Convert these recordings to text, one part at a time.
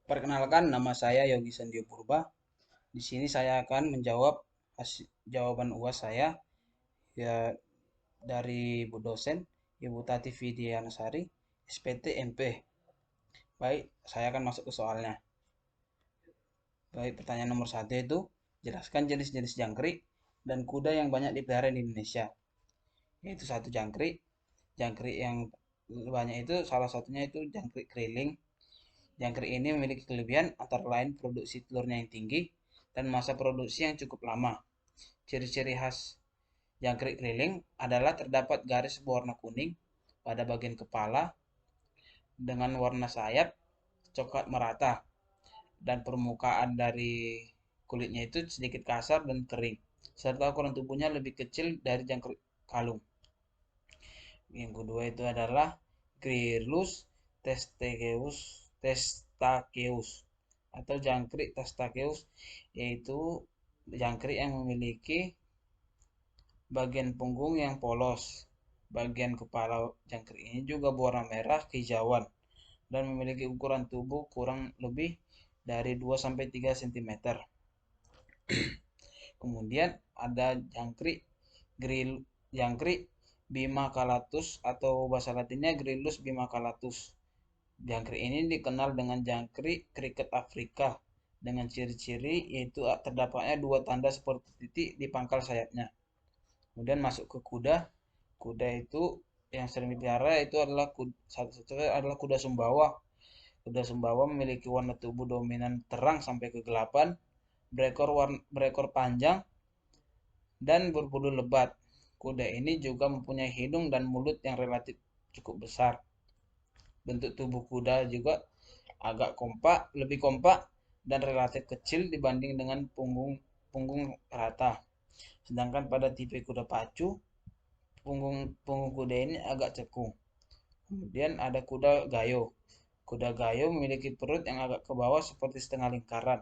Perkenalkan, nama saya Yogi Sandio Purba. Di sini saya akan menjawab jawaban UAS saya ya dari Bu dosen Ibu Tati Fidianasari, SPT MP. Baik, saya akan masuk ke soalnya. Baik, pertanyaan nomor satu itu, jelaskan jenis-jenis jangkrik dan kuda yang banyak dipelihara di Indonesia. Yaitu satu jangkrik. Jangkrik yang banyak itu salah satunya itu jangkrik keriling. Jangkrik ini memiliki kelebihan antara lain produksi telurnya yang tinggi dan masa produksi yang cukup lama. Ciri-ciri khas jangkrik keriling adalah terdapat garis berwarna kuning pada bagian kepala dengan warna sayap coklat merata dan permukaan dari kulitnya itu sedikit kasar dan kering serta ukuran tubuhnya lebih kecil dari jangkrik kalung. Yang kedua itu adalah Gryllus testaceus atau jangkrik testaceus, yaitu jangkrik yang memiliki bagian punggung yang polos. Bagian kepala jangkrik ini juga berwarna merah kehijauan dan memiliki ukuran tubuh kurang lebih dari 2-3 cm. Kemudian ada jangkrik bimacalatus atau bahasa latinnya Gryllus bimacalatus. Jangkrik ini dikenal dengan jangkrik kriket Afrika dengan ciri-ciri yaitu terdapatnya dua tanda seperti titik di pangkal sayapnya. Kemudian masuk ke kuda. Kuda itu yang sering dipelihara itu adalah satu-satunya adalah kuda Sumbawa. Kuda Sumbawa memiliki warna tubuh dominan terang sampai kegelapan, berekor panjang dan berbulu lebat. Kuda ini juga mempunyai hidung dan mulut yang relatif cukup besar. Bentuk tubuh kuda juga agak lebih kompak dan relatif kecil dibanding dengan punggung rata. Sedangkan pada tipe kuda pacu, punggung kuda ini agak cekung. Kemudian ada kuda gayo. Kuda gayo memiliki perut yang agak ke bawah seperti setengah lingkaran.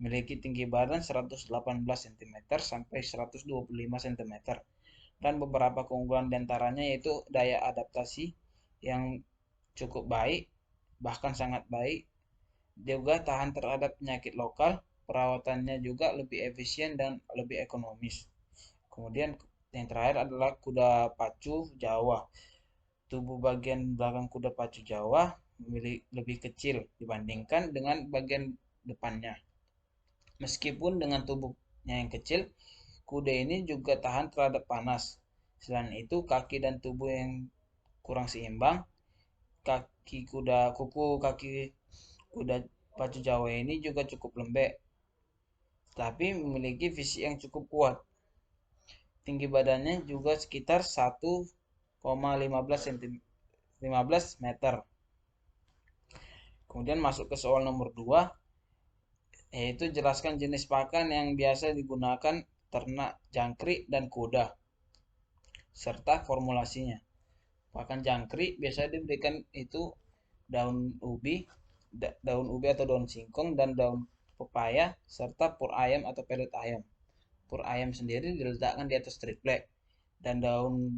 Memiliki tinggi badan 118 cm sampai 125 cm. Dan beberapa keunggulan diantaranya yaitu daya adaptasi yang cukup baik, bahkan sangat baik. Juga tahan terhadap penyakit lokal, perawatannya juga lebih efisien dan lebih ekonomis. Kemudian yang terakhir adalah kuda pacu Jawa. Tubuh bagian belakang kuda pacu Jawa lebih kecil dibandingkan dengan bagian depannya. Meskipun dengan tubuhnya yang kecil, kuda ini juga tahan terhadap panas. Selain itu, kaki dan tubuh yang kurang seimbang, kuku kaki kuda pacu Jawa ini juga cukup lembek, tapi memiliki fisik yang cukup kuat. Tinggi badannya juga sekitar 1,15 meter. Kemudian masuk ke soal nomor 2, yaitu jelaskan jenis pakan yang biasa digunakan ternak jangkrik dan kuda, serta formulasinya. Pakan jangkrik biasanya diberikan itu daun ubi, daun ubi atau daun singkong dan daun pepaya serta pur ayam atau pelet ayam. Pur ayam sendiri diletakkan di atas triplek dan daun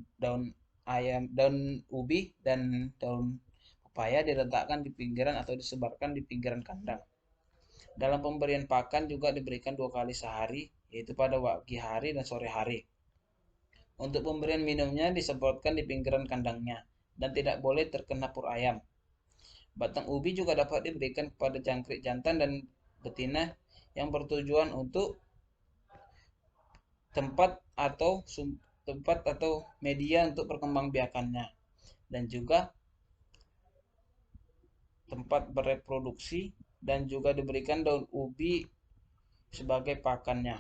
ubi dan daun pepaya diletakkan di pinggiran atau disebarkan di pinggiran kandang. Dalam pemberian pakan juga diberikan 2 kali sehari, yaitu pada pagi hari dan sore hari. Untuk pemberian minumnya disemprotkan di pinggiran kandangnya dan tidak boleh terkena pur ayam. Batang ubi juga dapat diberikan kepada jangkrik jantan dan betina yang bertujuan untuk tempat atau media untuk perkembangbiakannya dan juga tempat bereproduksi dan juga diberikan daun ubi sebagai pakannya.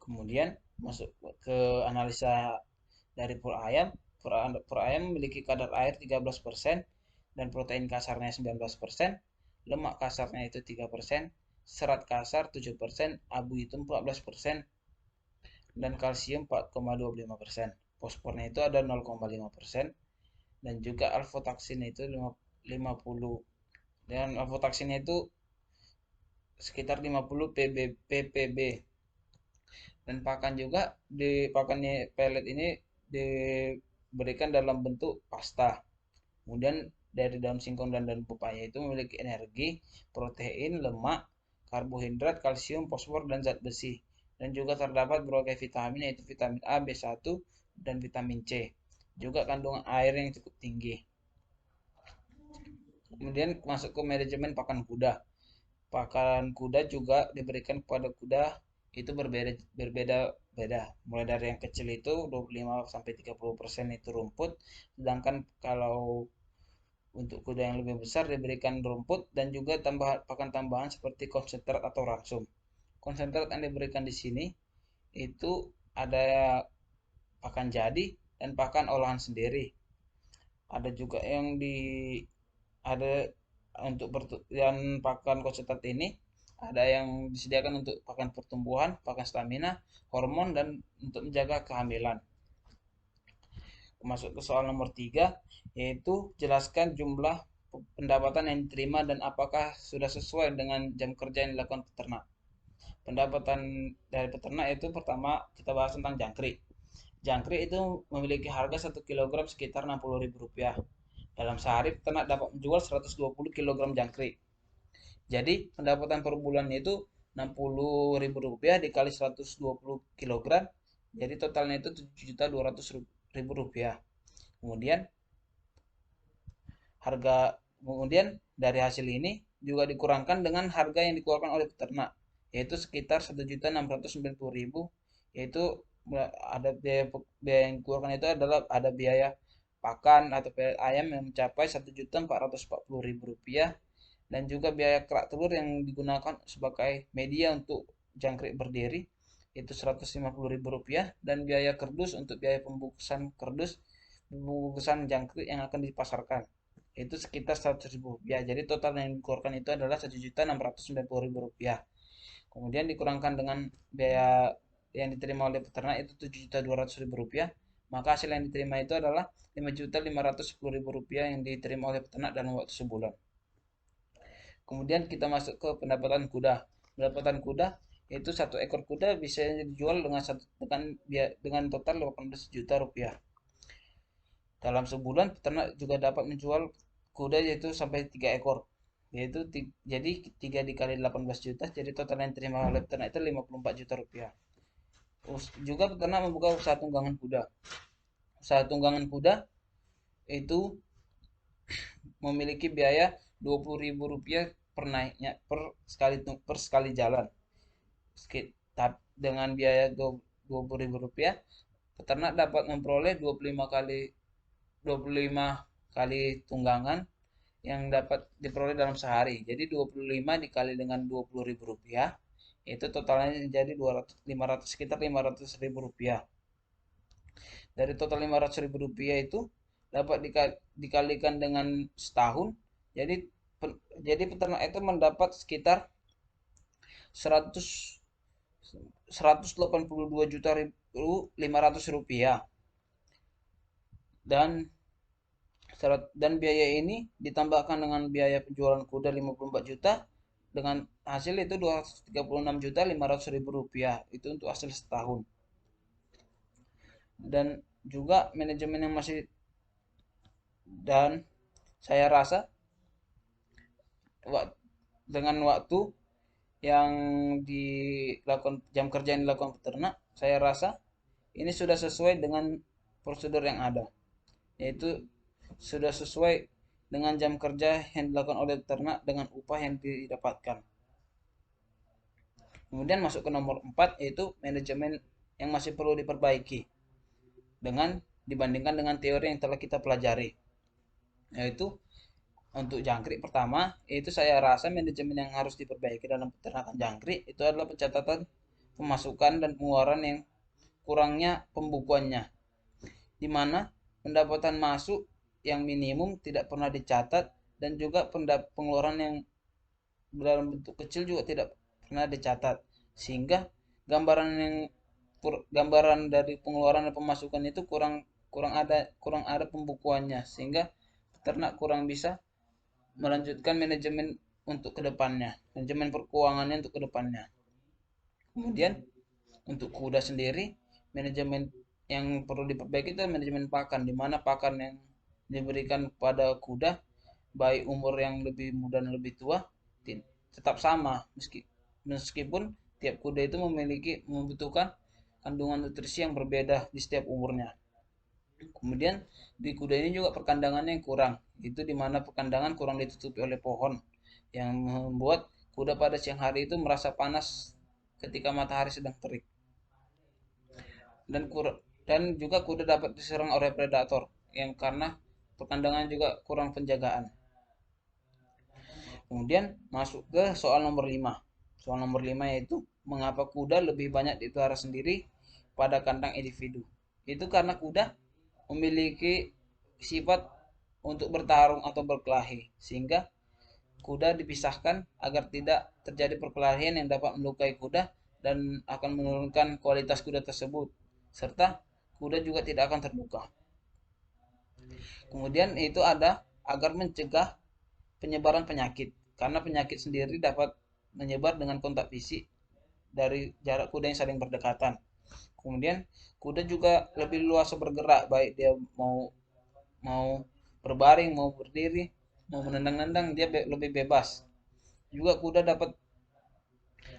Kemudian masuk ke analisa dari pur ayam. Pur ayam memiliki kadar air 13% dan protein kasarnya 19%, lemak kasarnya itu 3%, serat kasar 7%, abu hitam 14%, dan kalsium 4,25%. Fosfornya itu ada 0,5% dan juga alfotaksin itu 50, dan alfotaksinnya itu sekitar 50 ppb. Dan pakan juga di pakannya pelet ini diberikan dalam bentuk pasta. Kemudian dari daun singkong dan daun pepaya itu memiliki energi, protein, lemak, karbohidrat, kalsium, fosfor, dan zat besi. Dan juga terdapat berbagai vitamin yaitu vitamin A, B1, dan vitamin C. Juga kandungan air yang cukup tinggi. Kemudian masuk ke manajemen pakan kuda. Pakan kuda juga diberikan kepada kuda itu berbeda-beda. Mulai dari yang kecil itu 25 sampai 30% itu rumput, sedangkan kalau untuk kuda yang lebih besar diberikan rumput dan juga pakan tambahan seperti konsentrat atau ransum. Konsentrat yang diberikan di sini itu ada pakan jadi dan pakan olahan sendiri. Ada juga yang ada untuk dan pakan konsentrat ini ada yang disediakan untuk pakan pertumbuhan, pakan stamina, hormon, dan untuk menjaga kehamilan. Masuk ke soal nomor 3, yaitu jelaskan jumlah pendapatan yang diterima dan apakah sudah sesuai dengan jam kerja yang dilakukan peternak. Pendapatan dari peternak itu pertama kita bahas tentang jangkrik. Jangkrik itu memiliki harga 1 kg sekitar Rp60.000. Dalam sehari peternak dapat menjual 120 kg jangkrik. Jadi pendapatan per bulannya itu Rp60.000 dikali 120 kg. Jadi totalnya itu Rp7.200.000. Kemudian kemudian dari hasil ini juga dikurangkan dengan harga yang dikeluarkan oleh peternak, yaitu sekitar Rp1.690.000, yaitu ada biaya yang dikeluarkan itu adalah ada biaya pakan atau biaya ayam yang mencapai Rp1.440.000, dan juga biaya kerak telur yang digunakan sebagai media untuk jangkrik berdiri itu Rp150.000, dan biaya kerdus untuk biaya pembungkusan jangkrik yang akan dipasarkan itu sekitar Rp100.000. Jadi total yang dikeluarkan itu adalah Rp1.690.000. Kemudian dikurangkan dengan biaya yang diterima oleh peternak itu Rp7.200.000, maka hasil yang diterima itu adalah Rp5.510.000 yang diterima oleh peternak dalam waktu sebulan. Kemudian kita masuk ke pendapatan kuda. Pendapatan kuda itu satu ekor kuda bisa dijual dengan total Rp18 juta. Dalam sebulan peternak juga dapat menjual kuda yaitu sampai 3 ekor. Yaitu jadi 3 dikali 18 juta, jadi total yang diterima oleh peternak itu Rp54 juta. Juga peternak membuka usaha tunggangan kuda. Usaha tunggangan kuda itu memiliki biaya Rp20.000 per naiknya per sekali jalan. Dengan biaya Rp20.000, peternak dapat memperoleh 25 kali tunggangan yang dapat diperoleh dalam sehari. Jadi 25 dikali dengan Rp20.000 itu totalnya menjadi sekitar Rp500.000. Dari total Rp500.000 itu dapat dikalikan dengan setahun. Jadi peternak itu mendapat sekitar 182.500.000, dan biaya ini ditambahkan dengan biaya penjualan kuda 54 juta, dengan hasil itu Rp236.500.000 itu untuk hasil setahun. Dan juga manajemen yang masih, dan saya rasa dengan waktu yang dilakukan, jam kerja yang dilakukan peternak, saya rasa ini sudah sesuai dengan prosedur yang ada, yaitu sudah sesuai dengan jam kerja yang dilakukan oleh peternak dengan upah yang didapatkan. Kemudian masuk ke nomor 4, yaitu manajemen yang masih perlu diperbaiki dibandingkan dengan teori yang telah kita pelajari. Yaitu untuk jangkrik pertama, itu saya rasa manajemen yang harus diperbaiki dalam peternakan jangkrik itu adalah pencatatan pemasukan dan pengeluaran yang kurangnya pembukuannya, di mana pendapatan masuk yang minimum tidak pernah dicatat, dan juga pengeluaran yang dalam bentuk kecil juga tidak pernah dicatat, sehingga gambaran dari pengeluaran dan pemasukan itu kurang ada pembukuannya, sehingga peternak kurang bisa melanjutkan manajemen untuk kedepannya, manajemen keuangannya untuk kedepannya. Kemudian untuk kuda sendiri, manajemen yang perlu diperbaiki itu manajemen pakan, di mana pakan yang diberikan pada kuda baik umur yang lebih muda dan lebih tua tetap sama, meskipun tiap kuda itu membutuhkan kandungan nutrisi yang berbeda di setiap umurnya. Kemudian di kuda ini juga perkandangannya yang kurang, itu dimana perkandangan kurang ditutupi oleh pohon yang membuat kuda pada siang hari itu merasa panas ketika matahari sedang terik. Dan juga kuda dapat diserang oleh predator yang karena perkandangan juga kurang penjagaan. Kemudian masuk ke soal nomor 5. Soal nomor 5 yaitu mengapa kuda lebih banyak dipelihara sendiri pada kandang individu. Itu karena kuda memiliki sifat untuk bertarung atau berkelahi, sehingga kuda dipisahkan agar tidak terjadi perkelahian yang dapat melukai kuda dan akan menurunkan kualitas kuda tersebut, serta kuda juga tidak akan terluka. Kemudian itu ada agar mencegah penyebaran penyakit, karena penyakit sendiri dapat menyebar dengan kontak fisik dari jarak kuda yang saling berdekatan. Kemudian kuda juga lebih luas bergerak, baik dia mau mau berbaring, mau berdiri, mau menendang-nendang, dia lebih bebas. Juga kuda dapat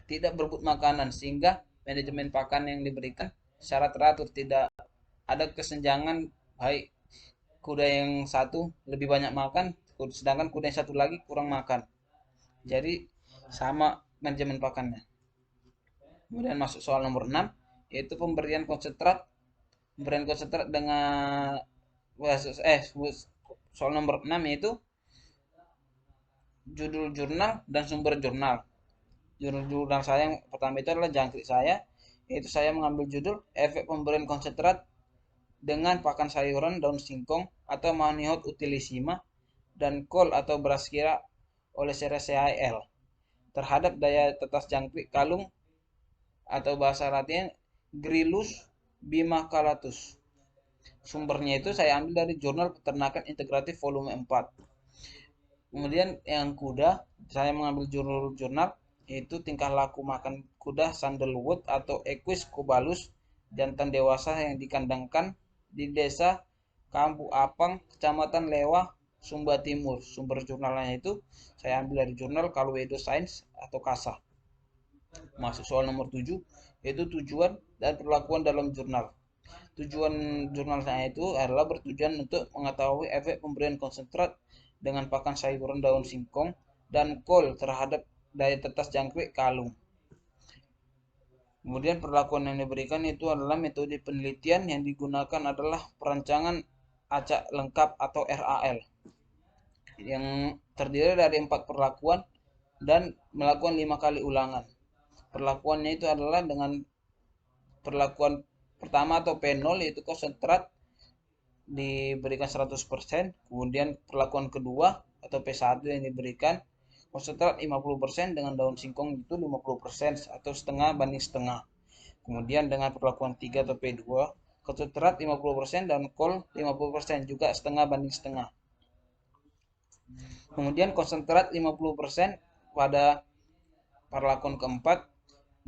tidak berebut makanan, sehingga manajemen pakan yang diberikan secara teratur, tidak ada kesenjangan, baik kuda yang satu lebih banyak makan sedangkan kuda yang satu lagi kurang makan, jadi sama manajemen pakannya. Kemudian masuk soal nomor 6, yaitu pemberian konsentrat dengan soal nomor 6 yaitu judul jurnal dan sumber jurnal. Judul jurnal saya yang pertama itu adalah jangkrik saya, yaitu saya mengambil judul efek pemberian konsentrat dengan pakan sayuran daun singkong atau Manihot utilissima dan kol atau beras kira oleh Cerasseae L terhadap daya tetas jangkrik kalung atau bahasa Latin Grillus bimaculatus. Sumbernya itu saya ambil dari Jurnal Peternakan Integratif volume 4. Kemudian yang kuda, saya mengambil jurnal yaitu tingkah laku makan kuda Sandalwood atau Equus cobalus jantan dewasa yang dikandangkan di desa Kampu Apang, Kecamatan Lewah, Sumba Timur. Sumber jurnalnya itu saya ambil dari jurnal Calwedo Science atau KASA. Masuk soal nomor 7, yaitu tujuan dan perlakuan dalam jurnal. Tujuan jurnal saya itu adalah bertujuan untuk mengetahui efek pemberian konsentrat dengan pakan sayuran daun singkong dan kol terhadap daya tetas jangkrik kalung. Kemudian perlakuan yang diberikan itu adalah metode penelitian yang digunakan adalah perancangan acak lengkap atau RAL yang terdiri dari 4 perlakuan dan melakukan 5 kali ulangan. Perlakuannya itu adalah dengan perlakuan pertama atau P0 yaitu konsentrat diberikan 100%, kemudian perlakuan kedua atau P1 yang diberikan konsentrat 50% dengan daun singkong itu 50% atau setengah banding setengah. Kemudian dengan perlakuan 3 atau P2 konsentrat 50% dan kol 50% juga setengah banding setengah. Kemudian konsentrat 50% pada perlakuan keempat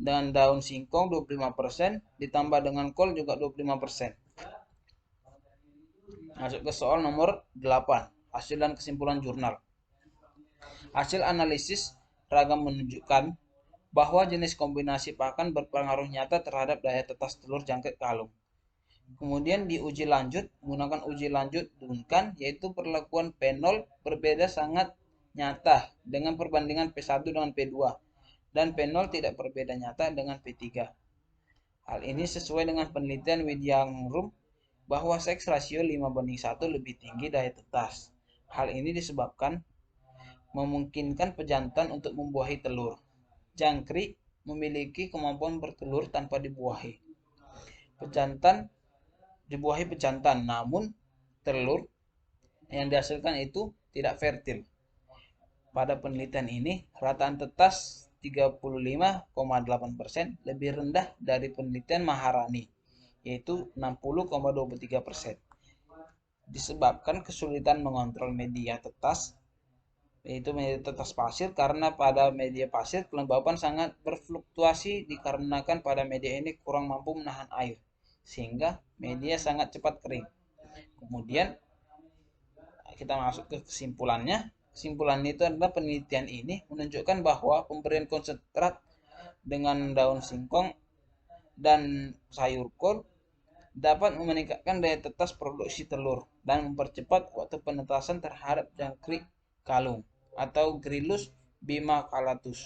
dan daun singkong 25% ditambah dengan kol juga 25%. Masuk ke soal nomor 8, hasil dan kesimpulan jurnal. Hasil analisis ragam menunjukkan bahwa jenis kombinasi pakan berpengaruh nyata terhadap daya tetas telur jangkrik kalung. Kemudian diuji lanjut menggunakan uji lanjut Duncan, yaitu perlakuan P0 berbeda sangat nyata dengan perbandingan P1 dengan P2 dan P0 tidak berbeda nyata dengan P3. Hal ini sesuai dengan penelitian Widyangrum bahwa seks rasio 5:1 lebih tinggi daya tetas. Hal ini disebabkan memungkinkan pejantan untuk membuahi telur. Jangkrik memiliki kemampuan bertelur tanpa dibuahi. Pejantan dibuahi pejantan, namun telur yang dihasilkan itu tidak fertil. Pada penelitian ini, rataan tetas 35,8% lebih rendah dari penelitian Maharani, yaitu 60,23%. Disebabkan kesulitan mengontrol media tetas, yaitu media tetas pasir, karena pada media pasir kelembapan sangat berfluktuasi dikarenakan pada media ini kurang mampu menahan air, sehingga media sangat cepat kering. Kemudian kita masuk ke kesimpulannya, kesimpulan itu adalah penelitian ini menunjukkan bahwa pemberian konsentrat dengan daun singkong dan sayur kol dapat meningkatkan daya tetas produksi telur dan mempercepat waktu penetasan terhadap jangkrik kalung atau Grillus bimacallatus.